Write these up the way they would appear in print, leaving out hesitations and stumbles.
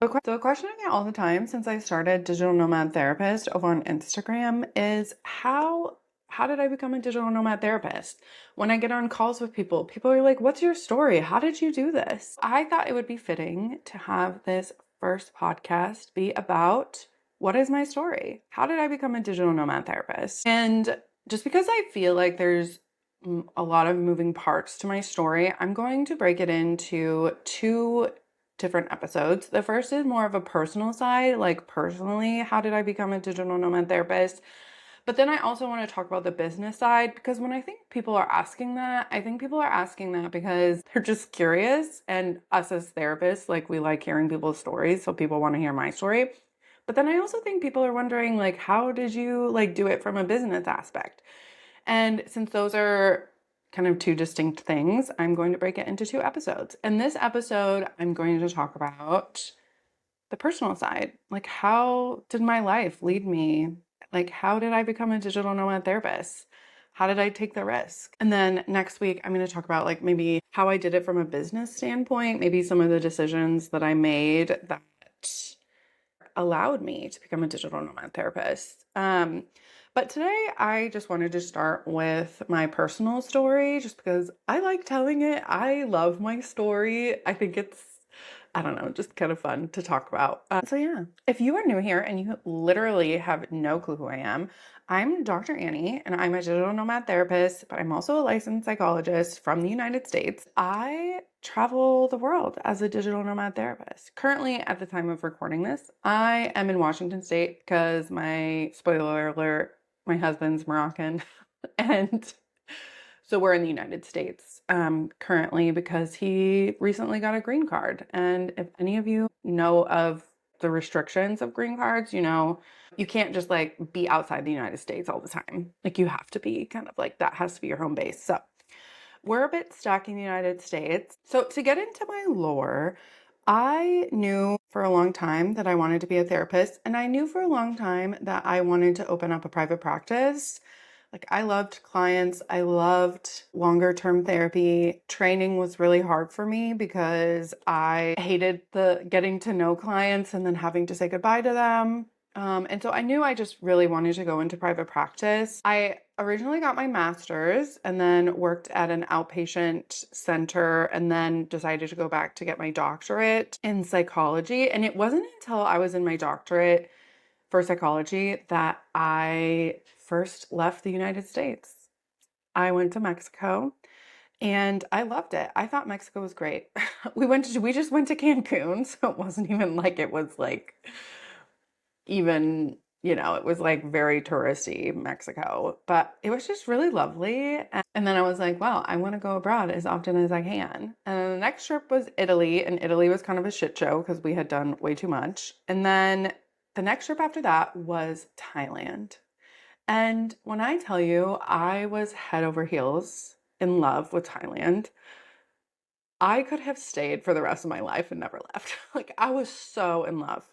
So a question I get all the time since I started Digital Nomad Therapist over on Instagram is how did I become a digital nomad therapist? When I get on calls with people, people are like, "What's your story? How did you do this?" I thought it would be fitting to have this first podcast be about what is my story? How did I become a digital nomad therapist? And just because I feel like there's a lot of moving parts to my story, I'm going to break it into two different episodes. The first is more of a personal side, like personally, how did I become a digital nomad therapist? But then I also want to talk about the business side because when I think people are asking that, I think people are asking that because they're just curious. And us as therapists, like we like hearing people's stories. So people want to hear my story. But then I also think people are wondering, like, how did you like do it from a business aspect? And since those are kind of two distinct things, I'm going to break it into two episodes. In this episode, I'm going to talk about the personal side. Like, how did my life lead me? Like, how did I become a digital nomad therapist? How did I take the risk? And then next week, I'm going to talk about like maybe how I did it from a business standpoint, maybe some of the decisions that I made that allowed me to become a digital nomad therapist. But today I just wanted to start with my personal story just because I like telling it. I love my story. I think it's, I don't know, just kind of fun to talk about. So yeah, if you are new here and you literally have no clue who I am, I'm Dr. Annie and I'm a digital nomad therapist, but I'm also a licensed psychologist from the United States. I travel the world as a digital nomad therapist. Currently, at the time of recording this, I am in Washington State because spoiler alert, my husband's Moroccan. And so we're in the United States currently because he recently got a green card. And if any of you know of the restrictions of green cards, you know, you can't just like be outside the United States all the time. Like you have to be kind of like that has to be your home base. So we're a bit stuck in the United States. So to get into my lore, I knew for a long time that I wanted to be a therapist, and I knew for a long time that I wanted to open up a private practice. Like I loved clients, I loved longer term therapy. Training was really hard for me because I hated the getting to know clients and then having to say goodbye to them. And so I knew I just really wanted to go into private practice. I originally got my master's and then worked at an outpatient center and then decided to go back to get my doctorate in psychology. And it wasn't until I was in my doctorate for psychology that I first left the United States. I went to Mexico and I loved it. I thought Mexico was great. We just went to Cancun, so it wasn't even like it was like even, you know, it was like very touristy Mexico, but it was just really lovely. And then I was like, well, I want to go abroad as often as I can. And then the next trip was Italy, and Italy was kind of a shit show because we had done way too much. And then the next trip after that was Thailand. And when I tell you I was head over heels in love with Thailand, I could have stayed for the rest of my life and never left. Like I was so in love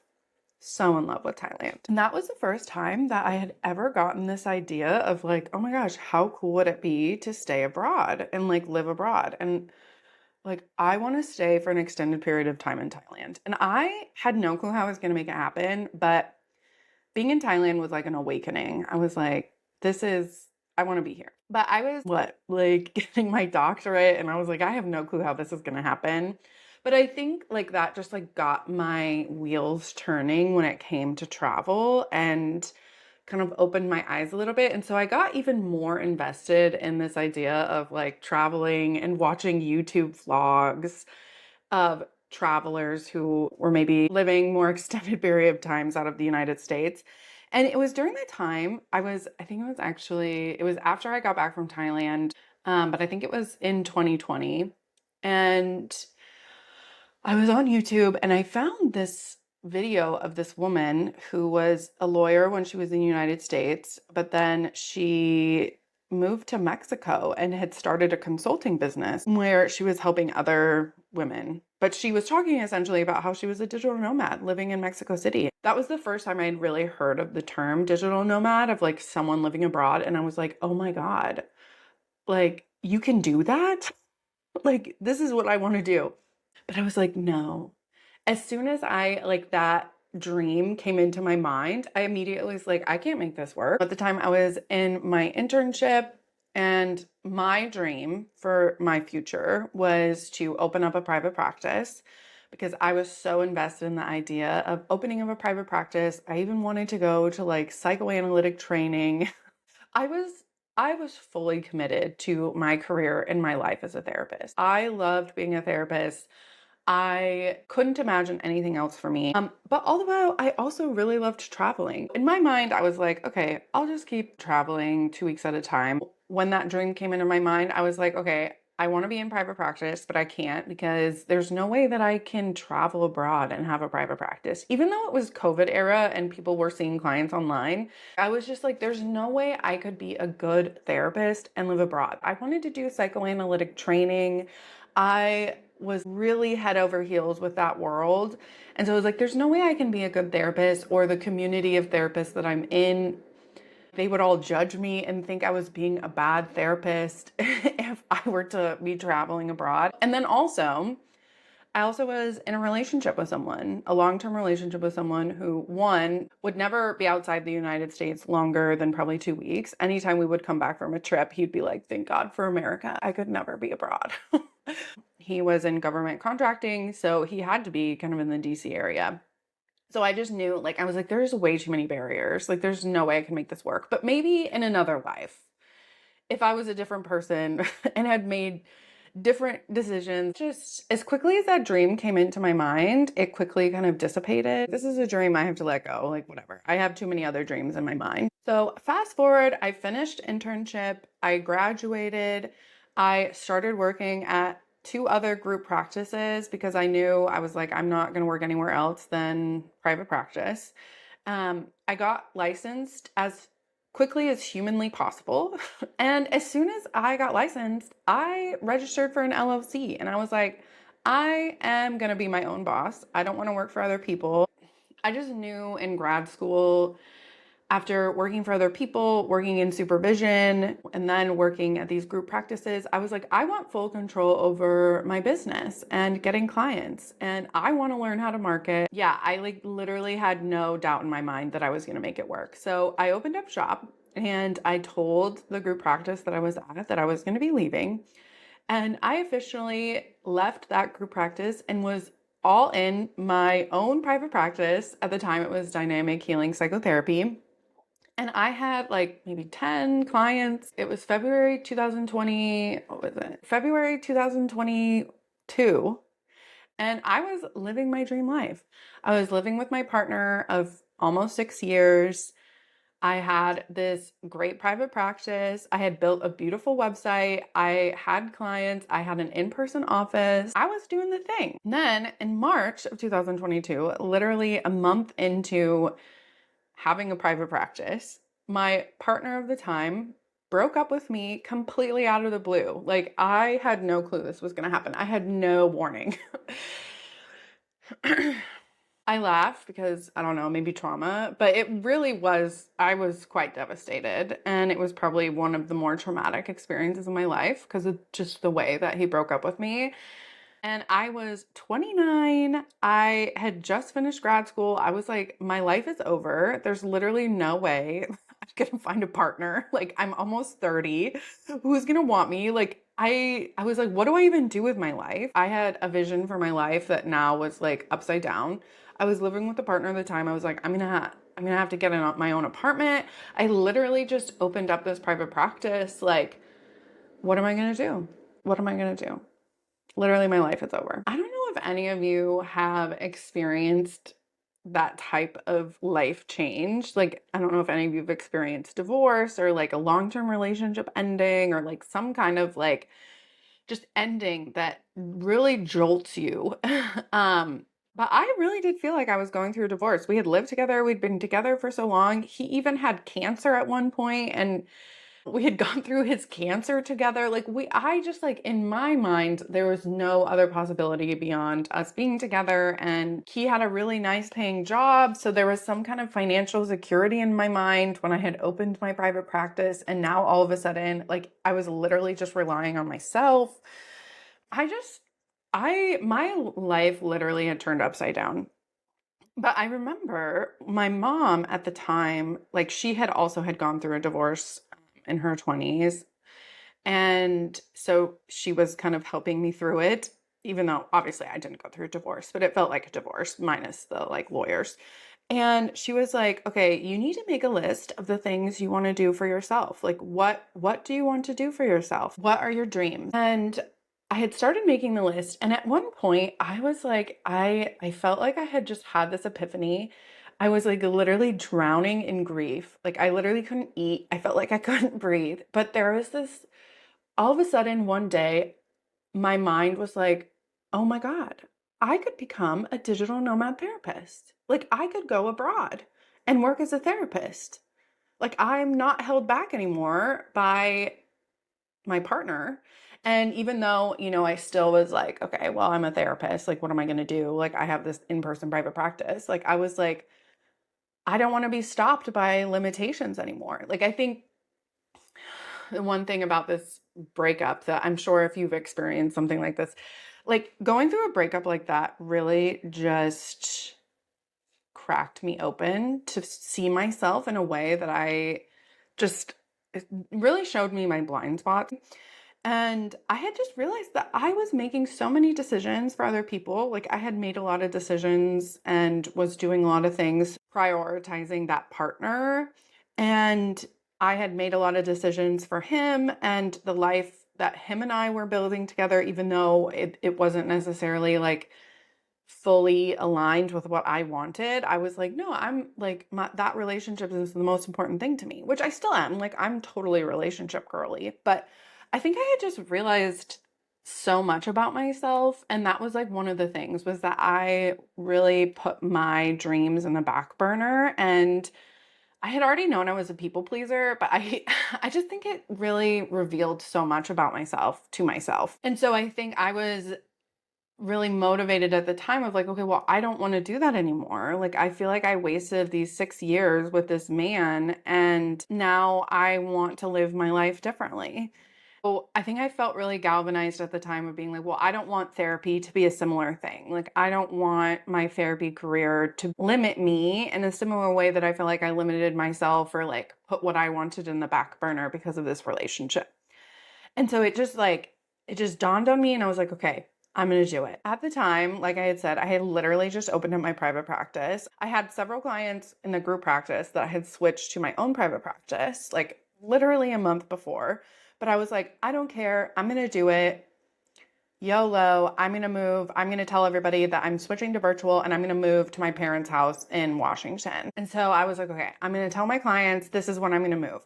with Thailand. And that was the first time that I had ever gotten this idea of like, oh my gosh, how cool would it be to stay abroad and like live abroad? And like, I want to stay for an extended period of time in Thailand. And I had no clue how I was going to make it happen, but being in Thailand was like an awakening. I was like, I want to be here. But I was like getting my doctorate and I was like, I have no clue how this is going to happen. But I think like that just like got my wheels turning when it came to travel and kind of opened my eyes a little bit. And so I got even more invested in this idea of like traveling and watching YouTube vlogs of travelers who were maybe living more extended period of times out of the United States. And it was during the time I think it was after I got back from Thailand, but I think it was in 2020. And I was on YouTube and I found this video of this woman who was a lawyer when she was in the United States, but then she moved to Mexico and had started a consulting business where she was helping other women. But she was talking essentially about how she was a digital nomad living in Mexico City. That was the first time I'd really heard of the term digital nomad, of like someone living abroad. And I was like, oh my God, like you can do that? Like, this is what I want to do. But I was like, no. As soon as that dream came into my mind, I immediately was like, I can't make this work. At the time, I was in my internship, and my dream for my future was to open up a private practice because I was so invested in the idea of opening up a private practice. I even wanted to go to like psychoanalytic training. I was I was fully committed to my career and my life as a therapist. I loved being a therapist. I couldn't imagine anything else for me. But although I also really loved traveling. In my mind, I was like, okay, I'll just keep traveling 2 weeks at a time. When that dream came into my mind, I was like, okay, I want to be in private practice, but I can't because there's no way that I can travel abroad and have a private practice. Even though it was COVID era and people were seeing clients online, I was just like, there's no way I could be a good therapist and live abroad. I wanted to do psychoanalytic training. I was really head over heels with that world. And so I was like, there's no way I can be a good therapist, or the community of therapists that I'm in, they would all judge me and think I was being a bad therapist if I were to be traveling abroad. And then also, I also was in a relationship with someone, a long-term relationship with someone who, one, would never be outside the United States longer than probably 2 weeks. Anytime we would come back from a trip, he'd be like, thank God for America. I could never be abroad. He was in government contracting, so he had to be kind of in the DC area. So I just knew, like, I was like, there's way too many barriers. Like, there's no way I can make this work. But maybe in another life, if I was a different person and had made different decisions, just as quickly as that dream came into my mind, it quickly kind of dissipated. This is a dream I have to let go, like, whatever. I have too many other dreams in my mind. So fast forward, I finished internship, I graduated, I started working at two other group practices because I knew, I was like, I'm not going to work anywhere else than private practice. I got licensed as quickly as humanly possible. And as soon as I got licensed, I registered for an LLC, and I was like, I am going to be my own boss. I don't want to work for other people. I just knew in grad school, after working for other people, working in supervision, and then working at these group practices, I was like, I want full control over my business and getting clients, and I want to learn how to market. Yeah, I like literally had no doubt in my mind that I was going to make it work. So I opened up shop, and I told the group practice that I was at that I was going to be leaving. And I officially left that group practice and was all in my own private practice. At the time, it was dynamic healing psychotherapy. And I had like maybe 10 clients. It was February 2020. What was it? February 2022. And I was living my dream life. I was living with my partner of almost 6 years. I had this great private practice. I had built a beautiful website. I had clients. I had an in-person office. I was doing the thing. And then in March of 2022, literally a month into having a private practice, my partner of the time broke up with me completely out of the blue. Like, I had no clue this was going to happen. I had no warning. I laugh because I don't know, maybe trauma, but it really was, I was quite devastated. And it was probably one of the more traumatic experiences of my life because of just the way that he broke up with me. And I was 29. I had just finished grad school. I was like, my life is over. There's literally no way I'm gonna find a partner. Like, I'm almost 30. Who's gonna want me? Like, I was like, what do I even do with my life? I had a vision for my life that now was like upside down. I was living with a partner at the time. I was like, I'm gonna have to get my own apartment. I literally just opened up this private practice. Like, what am I gonna do? What am I gonna do? Literally, my life is over. I don't know if any of you have experienced that type of life change. Like, I don't know if any of you have experienced divorce or like a long-term relationship ending or like some kind of like just ending that really jolts you. But I really did feel like I was going through a divorce. We had lived together, we'd been together for so long. He even had cancer at one point, and we had gone through his cancer together. Like, I just like, in my mind, there was no other possibility beyond us being together. And he had a really nice paying job. So there was some kind of financial security in my mind when I had opened my private practice. And now all of a sudden, like, I was literally just relying on myself. I just My life literally had turned upside down. But I remember my mom at the time, like she had also had gone through a divorce in her 20s. And so she was kind of helping me through it, even though obviously I didn't go through a divorce, but it felt like a divorce minus the like lawyers. And she was like, "Okay, you need to make a list of the things you want to do for yourself. Like what do you want to do for yourself? What are your dreams?" And I had started making the list, and at one point I was like I felt like I had just had this epiphany. I was like literally drowning in grief. Like I literally couldn't eat. I felt like I couldn't breathe. But there was this all of a sudden one day my mind was like, oh my God, I could become a digital nomad therapist. Like, I could go abroad and work as a therapist. Like, I'm not held back anymore by my partner. And even though, I still was like, okay, well, I'm a therapist. Like, what am I going to do? Like, I have this in person private practice. Like, I was like, I don't want to be stopped by limitations anymore. Like, I think the one thing about this breakup that I'm sure if you've experienced something like this, like going through a breakup like that really just cracked me open to see myself in a way that I just it really showed me my blind spots. And I had just realized that I was making so many decisions for other people. Like I had made a lot of decisions and was doing a lot of things prioritizing that partner. And I had made a lot of decisions for him and the life that him and I were building together, even though it wasn't necessarily like fully aligned with what I wanted. I was like, no, I'm like that relationship is the most important thing to me, which I still am. Like I'm totally relationship girly, but I think I had just realized so much about myself, and that was like one of the things was that I really put my dreams in the back burner. And I had already known I was a people pleaser, but I I just think it really revealed so much about myself to myself. And so I think I was really motivated at the time of like, okay, well, I don't want to do that anymore. Like, I feel like I wasted these 6 years with this man, and now I want to live my life differently. So I think I felt really galvanized at the time of being like, well, I don't want therapy to be a similar thing. Like, I don't want my therapy career to limit me in a similar way that I feel like I limited myself or like put what I wanted in the back burner because of this relationship. And so it just dawned on me and I was like, okay, I'm going to do it. At the time, like I had said, I had literally just opened up my private practice. I had several clients in the group practice that I had switched to my own private practice, like literally a month before. But I was like, I don't care. I'm going to do it. YOLO, I'm going to move. I'm going to tell everybody that I'm switching to virtual and I'm going to move to my parents' house in Washington. And so I was like, okay, I'm going to tell my clients this is when I'm going to move.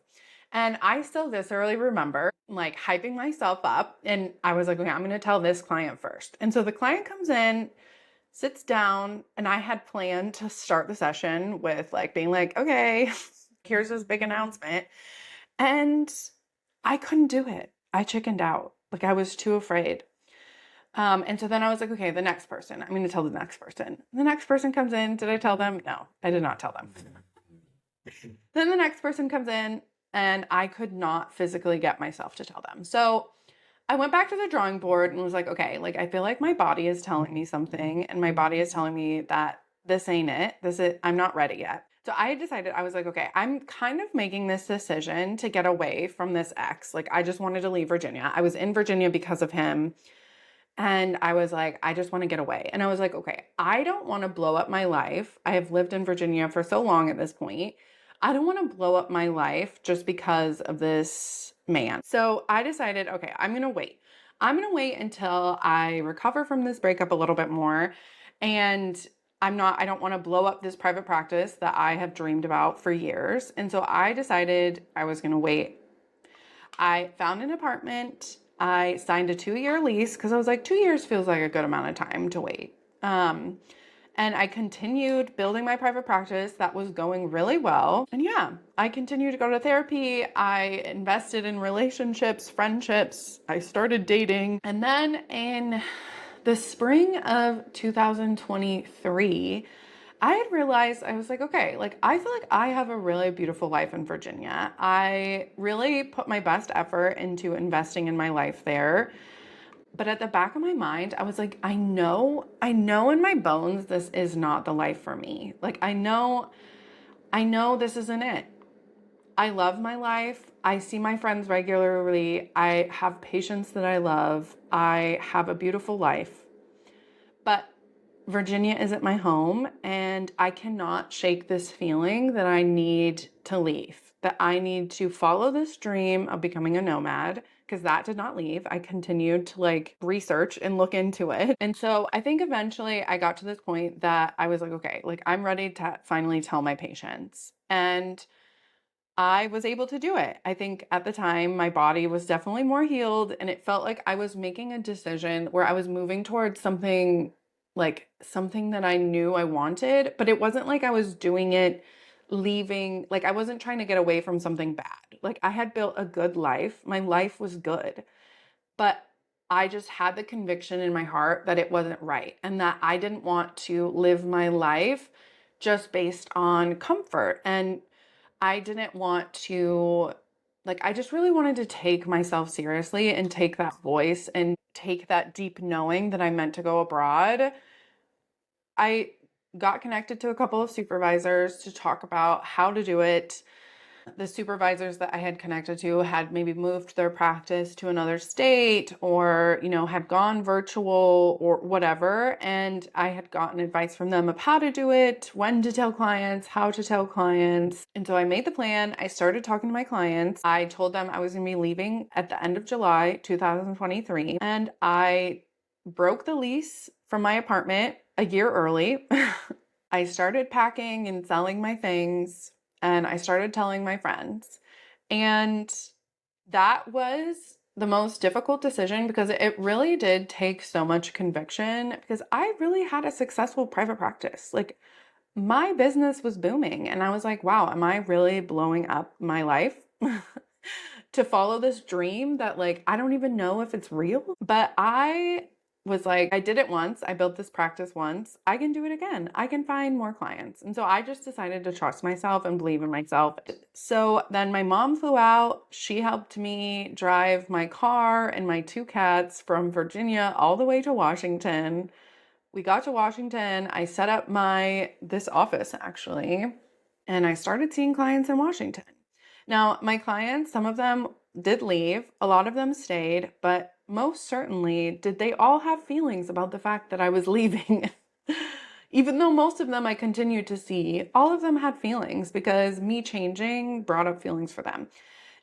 And I still viscerally remember like hyping myself up. And I was like, okay, I'm going to tell this client first. And so the client comes in, sits down, and I had planned to start the session with like being like, okay, here's this big announcement. And I couldn't do it. I chickened out. Like I was too afraid. And so then I was like, okay, the next person, I'm going to tell the next person. The next person comes in. Did I tell them? No, I did not tell them. Then the next person comes in and I could not physically get myself to tell them. So I went back to the drawing board and was like, okay, like I feel like my body is telling me something and my body is telling me that this ain't it. I'm not ready yet. So I decided, I was like, okay, I'm kind of making this decision to get away from this ex. Like I just wanted to leave Virginia. I was in Virginia because of him. And I was like, I just want to get away. And I was like, okay, I don't want to blow up my life. I have lived in Virginia for so long at this point. I don't want to blow up my life just because of this man. So I decided, okay, I'm going to wait. I'm going to wait until I recover from this breakup a little bit more. And I don't want to blow up this private practice that I have dreamed about for years. And so I decided I was going to wait. I found an apartment. I signed a 2-year lease because I was like, 2 years feels like a good amount of time to wait. And I continued building my private practice. That was going really well. And yeah, I continued to go to therapy. I invested in relationships, friendships. I started dating. And then in the spring of 2023, I had realized I was like, okay, like I feel like I have a really beautiful life in Virginia. I really put my best effort into investing in my life there. But at the back of my mind, I was like, I know in my bones this is not the life for me. Like I know this isn't it. I love my life. I see my friends regularly. I have patients that I love. I have a beautiful life. But Virginia isn't my home, and I cannot shake this feeling that I need to leave, that I need to follow this dream of becoming a nomad, because that did not leave. I continued to like research and look into it. And so I think eventually I got to this point that I was like, okay, like I'm ready to finally tell my patients. And I was able to do it. I think at the time my body was definitely more healed, and it felt like I was making a decision where I was moving towards something, like something that I knew I wanted, but it wasn't like I was doing it leaving, like I wasn't trying to get away from something bad. Like I had built a good life. My life was good, but I just had the conviction in my heart that it wasn't right and that I didn't want to live my life just based on comfort. And I didn't want to, like, I just really wanted to take myself seriously and take that voice and take that deep knowing that I meant to go abroad. I got connected to a couple of supervisors to talk about how to do it. The supervisors that I had connected to had maybe moved their practice to another state or, had gone virtual or whatever. And I had gotten advice from them of how to do it, when to tell clients, how to tell clients. And so I made the plan. I started talking to my clients. I told them I was going to be leaving at the end of July 2023. And I broke the lease from my apartment a year early. I started packing and selling my things, and I started telling my friends. And that was the most difficult decision because it really did take so much conviction because I really had a successful private practice. Like my business was booming, and I was like, wow, am I really blowing up my life to follow this dream that like I don't even know if it's real? But I was like, I did it once. I built this practice once. I can do it again. I can find more clients. And so I just decided to trust myself and believe in myself. So then my mom flew out. She helped me drive my car and my two cats from Virginia all the way to Washington. We got to Washington. I set up this office actually, and I started seeing clients in Washington. Now, my clients, some of them did leave, a lot of them stayed, but most certainly did they all have feelings about the fact that I was leaving. Even though most of them I continued to see, all of them had feelings because me changing brought up feelings for them.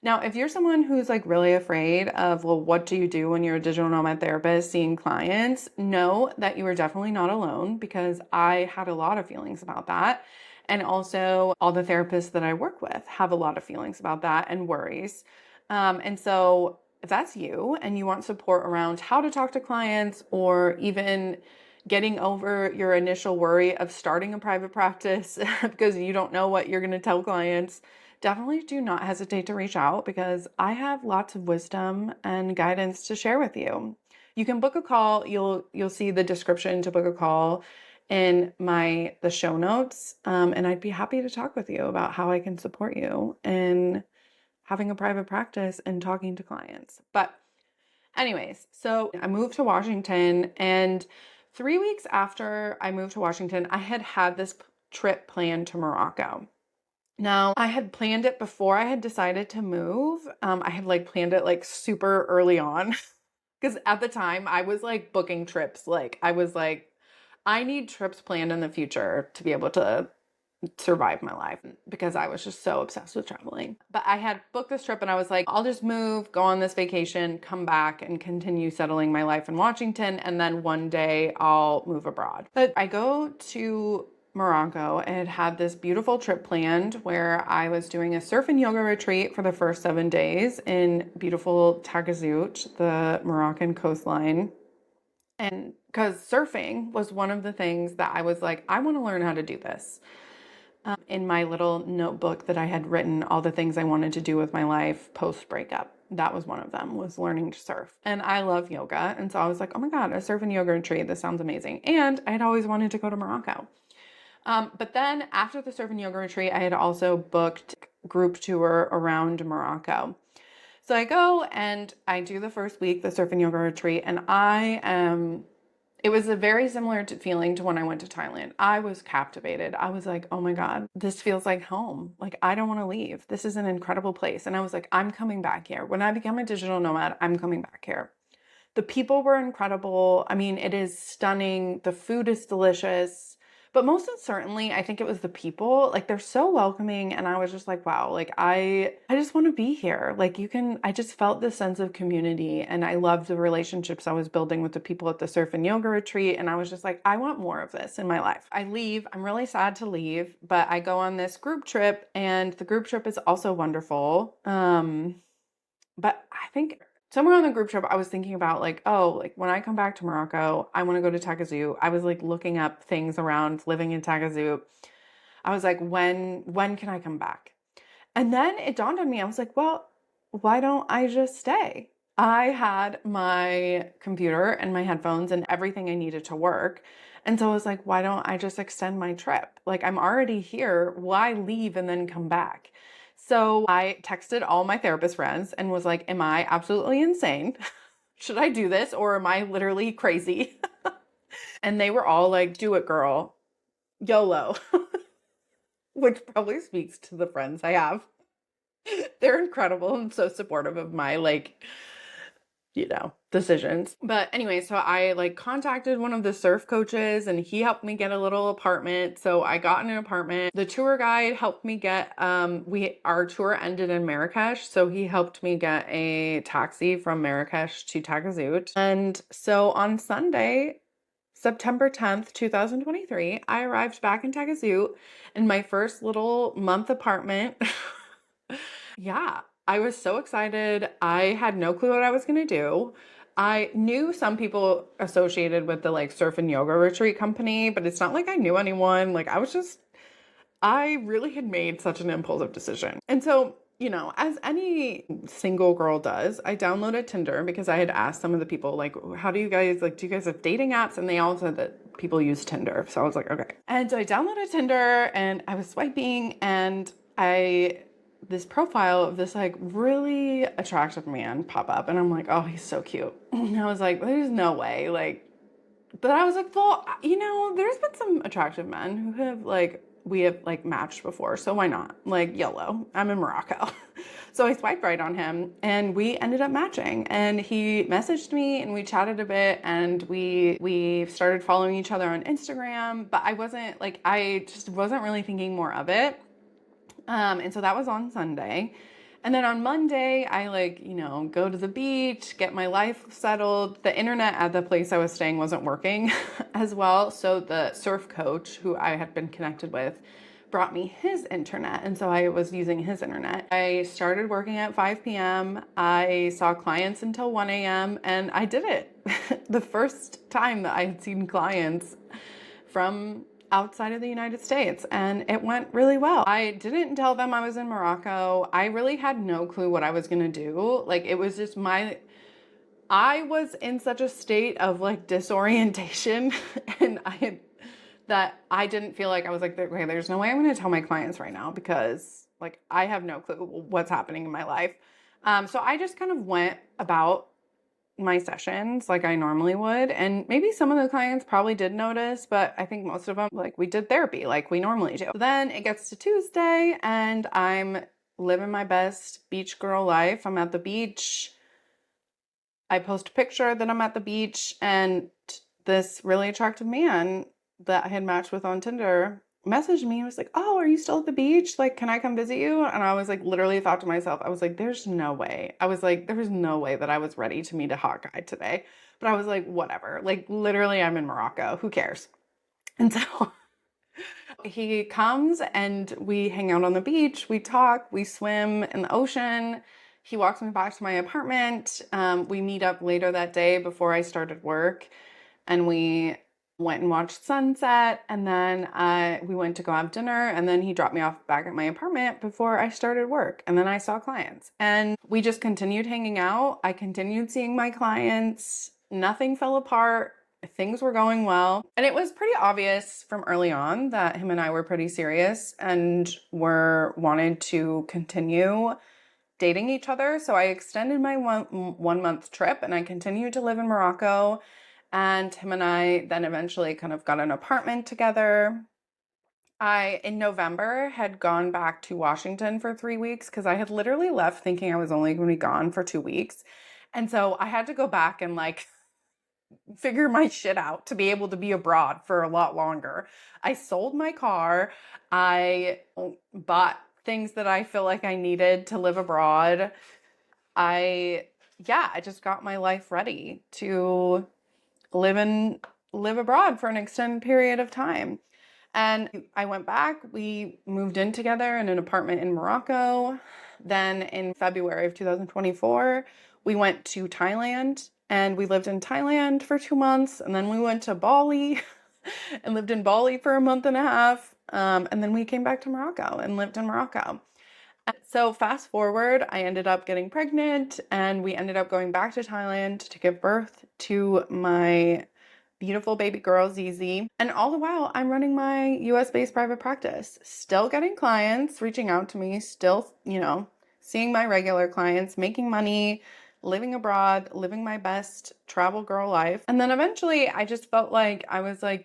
Now, if you're someone who's like really afraid of, well, what do you do when you're a digital nomad therapist seeing clients? Know that you are definitely not alone because I had a lot of feelings about that. And also, all the therapists that I work with have a lot of feelings about that and worries. And so, if that's you and you want support around how to talk to clients or even getting over your initial worry of starting a private practice because you don't know what you're going to tell clients, definitely do not hesitate to reach out because I have lots of wisdom and guidance to share with you. You can book a call. You'll see the description to book a call in the show notes, and I'd be happy to talk with you about how I can support you in having a private practice and talking to clients. But anyways, so I moved to Washington, and 3 weeks after I moved to Washington, I had this trip planned to Morocco. Now, I had planned it before I had decided to move. I had like planned it like super early on because at the time I was like booking trips. Like I was like, I need trips planned in the future to be able to survive my life because I was just so obsessed with traveling. But I had booked this trip and I was like, I'll just move, go on this vacation, come back and continue settling my life in Washington. And then one day I'll move abroad. But I go to Morocco and had this beautiful trip planned where I was doing a surf and yoga retreat for the first 7 days in beautiful Tagazout, the Moroccan coastline. And because surfing was one of the things that I was like, I want to learn how to do this. In my little notebook that I had written all the things I wanted to do with my life post breakup. That was one of them, was learning to surf. And I love yoga. And so I was like, oh my God, a surf and yoga retreat. This sounds amazing. And I had always wanted to go to Morocco. But then after the surf and yoga retreat, I had also booked a group tour around Morocco. So I go and I do the first week, the surf and yoga retreat, and it was a very similar feeling to when I went to Thailand. I was captivated. I was like, oh my God, this feels like home. Like, I don't want to leave. This is an incredible place. And I was like, I'm coming back here. When I become a digital nomad, I'm coming back here. The people were incredible. I mean, it is stunning. The food is delicious. But most certainly, I think it was the people. Like, they're so welcoming. And I was just like, wow, like I just want to be here. Like, I just felt this sense of community. And I loved the relationships I was building with the people at the surf and yoga retreat. And I was just like, I want more of this in my life. I leave. I'm really sad to leave, but I go on this group trip, and the group trip is also wonderful. But I think somewhere on the group trip, I was thinking about like, oh, like when I come back to Morocco, I want to go to Tagazout. I was like looking up things around living in Tagazout. I was like, when can I come back? And then it dawned on me, I was like, well, why don't I just stay? I had my computer and my headphones and everything I needed to work. And so I was like, why don't I just extend my trip? Like, I'm already here. Why leave and then come back? So I texted all my therapist friends and was like, am I absolutely insane? Should I do this, or am I literally crazy? And they were all like, do it, girl. YOLO, which probably speaks to the friends I have. They're incredible and so supportive of my decisions. But anyway, so I like contacted one of the surf coaches and he helped me get a little apartment. So I got in an apartment. The tour guide helped me get our tour ended in Marrakesh, so he helped me get a taxi from Marrakesh to Tagazout. And so on Sunday, September 10th, 2023, I arrived back in Tagazout in my first little month apartment. Yeah, I was so excited. I had no clue what I was going to do. I knew some people associated with the like surf and yoga retreat company, but it's not like I knew anyone. Like, I really had made such an impulsive decision. And so, as any single girl does, I downloaded Tinder because I had asked some of the people, like, how do you guys, like, do you guys have dating apps? And they all said that people use Tinder. So I was like, okay. And so I downloaded Tinder and I was swiping, and this profile of this like really attractive man pop up, and I'm like, oh, he's so cute. And I was like, there's no way, like, but I was like, well, there's been some attractive men who have we have like matched before, so why not? Like, YOLO, I'm in Morocco. So I swiped right on him and we ended up matching, and he messaged me and we chatted a bit, and we started following each other on Instagram, but I just wasn't really thinking more of it. And so that was on Sunday. And then on Monday, I go to the beach, get my life settled. The internet at the place I was staying wasn't working as well. So the surf coach who I had been connected with brought me his internet. And so I was using his internet. I started working at 5 p.m. I saw clients until 1 a.m. and I did it. The first time that I had seen clients from outside of the United States, and it went really well. I didn't tell them I was in Morocco. I really had no clue what I was gonna do. Like, it was just I was in such a state of like disorientation and I didn't feel like I was like, okay, there's no way I'm gonna tell my clients right now because like I have no clue what's happening in my life. So I just kind of went about my sessions like I normally would. And maybe some of the clients probably did notice, but I think most of them, like, we did therapy like we normally do. So then it gets to Tuesday and I'm living my best beach girl life. I'm at the beach. I post a picture that I'm at the beach, and this really attractive man that I had matched with on Tinder messaged me and was like, oh, are you still at the beach? Like, can I come visit you? And I was like, literally thought to myself, I was like, there's no way. I was like, there was no way that I was ready to meet a hot guy today. But I was like, whatever. Like, literally, I'm in Morocco. Who cares? And so he comes and we hang out on the beach. We talk, we swim in the ocean. He walks me back to my apartment. We meet up later that day before I started work, and we went and watched sunset, and then we went to go have dinner, and then he dropped me off back at my apartment before I started work, and then I saw clients, and we just continued hanging out. I continued seeing my clients. Nothing fell apart. Things were going well, and it was pretty obvious from early on that him and I were pretty serious and wanted to continue dating each other. So I extended my 1 month trip and I continued to live in Morocco. And him and I then eventually kind of got an apartment together. I, in November, had gone back to Washington for 3 weeks because I had literally left thinking I was only going to be gone for 2 weeks. And so I had to go back and like figure my shit out to be able to be abroad for a lot longer. I sold my car. I bought things that I feel like I needed to live abroad. I just got my life ready to live abroad for an extended period of time. And I went back. We moved in together in an apartment in Morocco. Then in February of 2024, we went to Thailand and we lived in Thailand for 2 months. And then we went to Bali and lived in Bali for a month and a half. And then we came back to Morocco and lived in Morocco. So fast forward, I ended up getting pregnant and we ended up going back to Thailand to give birth to my beautiful baby girl, Zizi. And all the while, I'm running my US-based private practice, still getting clients reaching out to me, still, seeing my regular clients, making money, living abroad, living my best travel girl life. And then eventually I just felt like I was like,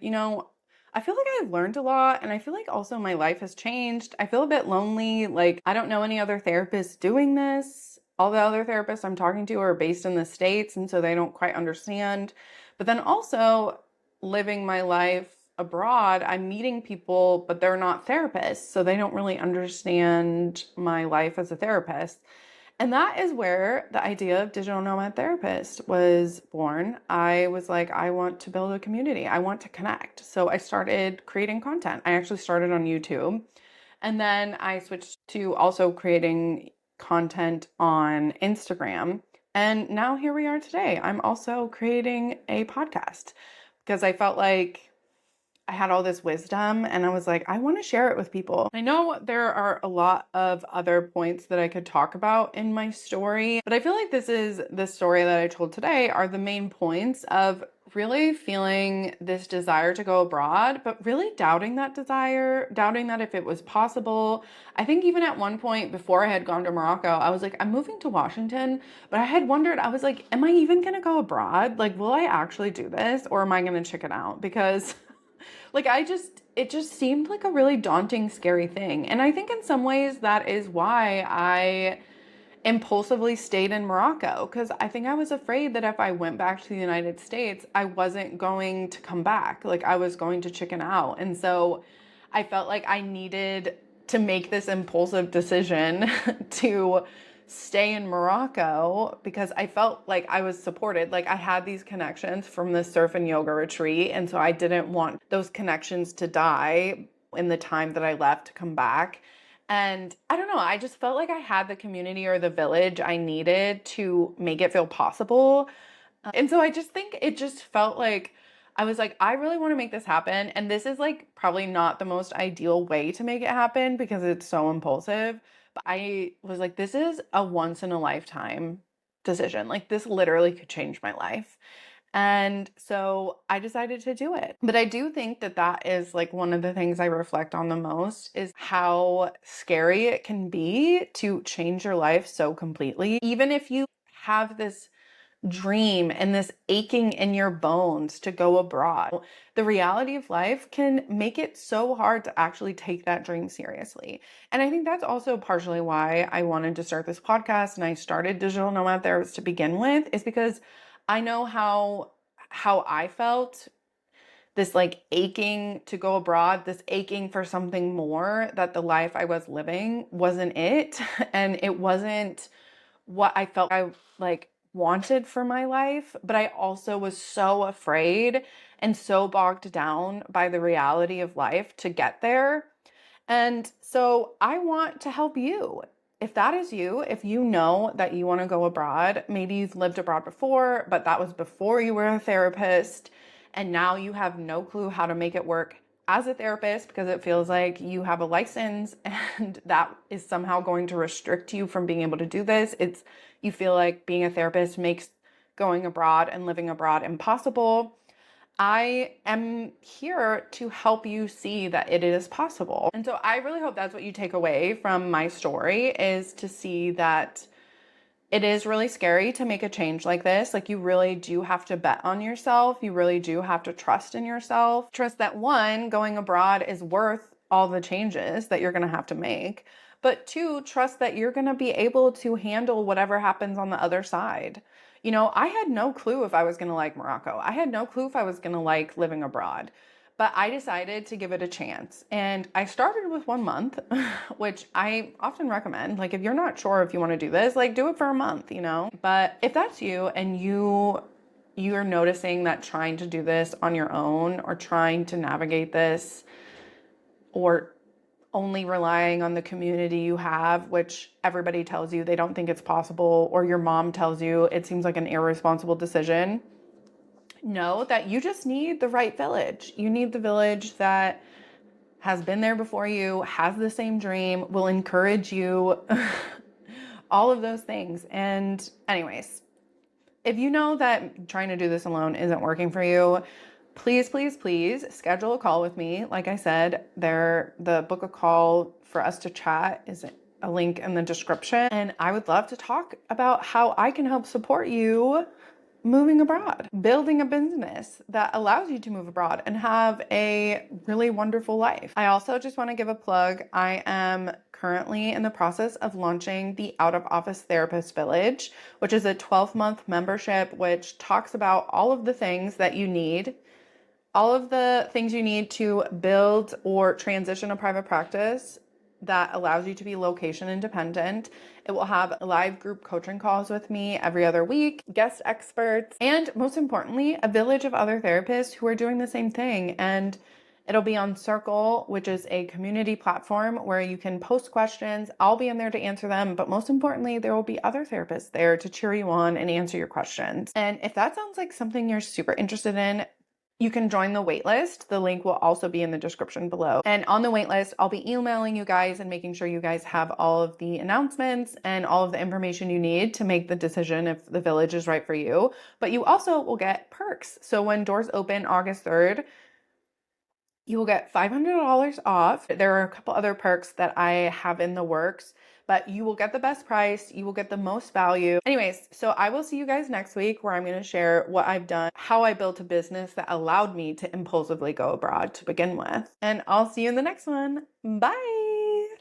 I feel like I've learned a lot and I feel like also my life has changed. I feel a bit lonely. Like I don't know any other therapists doing this. All the other therapists I'm talking to are based in the States and so they don't quite understand. But then also living my life abroad, I'm meeting people, but they're not therapists. So they don't really understand my life as a therapist. And that is where the idea of Digital Nomad Therapist was born. I was like, I want to build a community. I want to connect. So I started creating content. I actually started on YouTube. And then I switched to also creating content on Instagram. And now here we are today. I'm also creating a podcast because I felt like I had all this wisdom and I was like, I want to share it with people. I know there are a lot of other points that I could talk about in my story, but I feel like the story that I told today are the main points of really feeling this desire to go abroad, but really doubting that desire, doubting that if it was possible. I think even at one point before I had gone to Morocco, I was like, I'm moving to Washington, but I had wondered, I was like, am I even going to go abroad? Like, will I actually do this or am I going to chicken out? Because like it just seemed like a really daunting, scary thing. And I think in some ways that is why I impulsively stayed in Morocco, because I think I was afraid that if I went back to the United States, I wasn't going to come back. Like I was going to chicken out. And so I felt like I needed to make this impulsive decision to stay in Morocco because I felt like I was supported. Like I had these connections from the surf and yoga retreat. And so I didn't want those connections to die in the time that I left to come back. And I don't know, I just felt like I had the community or the village I needed to make it feel possible. And so I just think it just felt like I was like, I really want to make this happen. And this is like probably not the most ideal way to make it happen because it's so impulsive. But I was like, this is a once in a lifetime decision. Like, this literally could change my life. And so I decided to do it. But I do think that that is like one of the things I reflect on the most is how scary it can be to change your life so completely. Even if you have this dream and this aching in your bones to go abroad, the reality of life can make it so hard to actually take that dream seriously. And I think that's also partially why I wanted to start this podcast and I started Digital Nomad Therapist to begin with, is because I know how I felt, this like aching to go abroad, this aching for something more, that the life I was living wasn't it. And it wasn't what I felt I like wanted for my life, but I also was so afraid and so bogged down by the reality of life to get there. And so I want to help you. If that is you, if you know that you want to go abroad, maybe you've lived abroad before, but that was before you were a therapist, and now you have no clue how to make it work as a therapist because it feels like you have a license and that is somehow going to restrict you from being able to do this. You feel like being a therapist makes going abroad and living abroad impossible. I am here to help you see that it is possible. And so I really hope that's what you take away from my story, is to see that it is really scary to make a change like this. Like, you really do have to bet on yourself. You really do have to trust in yourself. Trust that, one, going abroad is worth all the changes that you're going to have to make. But two, trust that you're going to be able to handle whatever happens on the other side. You know, I had no clue if I was going to like Morocco. I had no clue if I was going to like living abroad. But I decided to give it a chance. And I started with 1 month, which I often recommend. Like, if you're not sure if you want to do this, like, do it for a month, you know? But if that's you and you're noticing that trying to do this on your own, or trying to navigate this, or only relying on the community you have, which everybody tells you they don't think it's possible, or your mom tells you it seems like an irresponsible decision, know that you just need the right village. You need the village that has been there before you, has the same dream, will encourage you, all of those things. And anyways, if you know that trying to do this alone isn't working for you, please, please, please schedule a call with me. Like I said, the book a call for us to chat is a link in the description. And I would love to talk about how I can help support you moving abroad, building a business that allows you to move abroad and have a really wonderful life. I also just want to give a plug. I am currently in the process of launching the Out of Office Therapist Village, which is a 12-month membership which talks about all of the things that you need, all of the things you need to build or transition a private practice that allows you to be location independent. It will have live group coaching calls with me every other week, guest experts, and most importantly, a village of other therapists who are doing the same thing. And it'll be on Circle, which is a community platform where you can post questions. I'll be in there to answer them, but most importantly, there will be other therapists there to cheer you on and answer your questions. And if that sounds like something you're super interested in, you can join the waitlist. The link will also be in the description below. And on the waitlist, I'll be emailing you guys and making sure you guys have all of the announcements and all of the information you need to make the decision if the village is right for you. But you also will get perks. So when doors open August 3rd, you will get $500 off. There are a couple other perks that I have in the works, but you will get the best price. You will get the most value. Anyways, so I will see you guys next week, where I'm going to share what I've done, how I built a business that allowed me to impulsively go abroad to begin with. And I'll see you in the next one. Bye.